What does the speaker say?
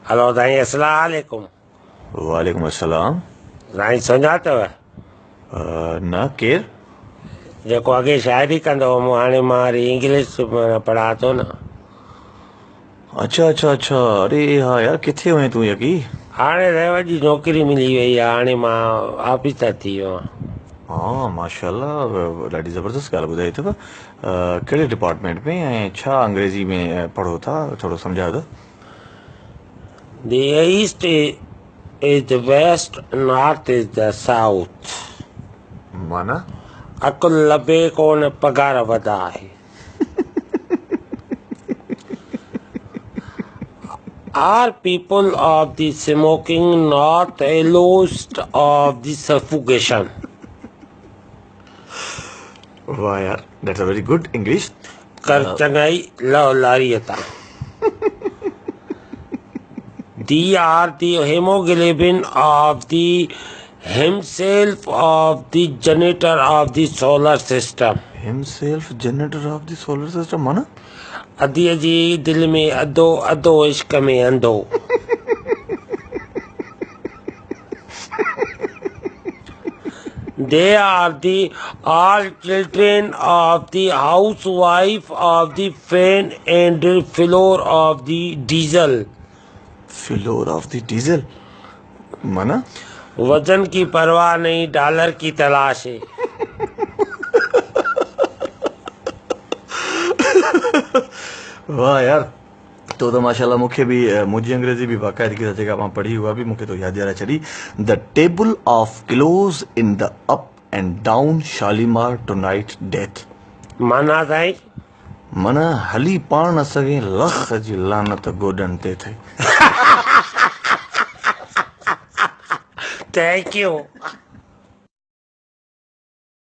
Hello साईं, अस्सलाम वालेकुम। वालेकुम अस्सलाम। साईं सुञातव? न केर? जेको अॻे शाइरी कंदो हुउमि, हाणे मां वरी इंग्लिश पढ़ा थो न। अच्छा अच्छा अच्छा, अरे हाँ यार, किथे हुए तूं यकी? हाणे रेवत जी नौकिरी मिली वई आहे, हाणे मां ऑफिसर थी वियो आहियां। हाँ माशाल्लाह, ॾाढी ज़बरदस्त ॻाल्हि ॿुधाई अथव। कहिड़े डिपार्टमेंट में ऐं छा अंग्रेज़ी में पढ़ो था, थोरो सम्झायो त? The east is the west, north is the south. माना? अकुल लभे कोन, पगार वधा आहे। Are people of the smoking not almost of the suffocation? वाह यार, that's a very good English. कर चङाई love लारियता। They are the hemoglobin of the himself of the janitor of the solar system. Himself generator off the solar system माना? अधीअ जी दिलि में अधो, अधो इश्क में अंधो। They are the all children of the housewife of the fan and the floor of the diesel. Floor of the diesel माना? वजन की परवाह नहीं, डॉलर की तलाश है। वाह यार, तो माशाल्लाह मूंखे भी मुंहिंजी अंग्रेजी भी बाक़ाइदगी सां जेका मां पढ़ी हुआ बि मूंखे तो यादि ॾियाराए छॾी। The table of close in the up and down Shalimar tonight death. माना साईं? माना हली पाण न सघे, लख जी लानत गोॾनि ते थिए। Thank you.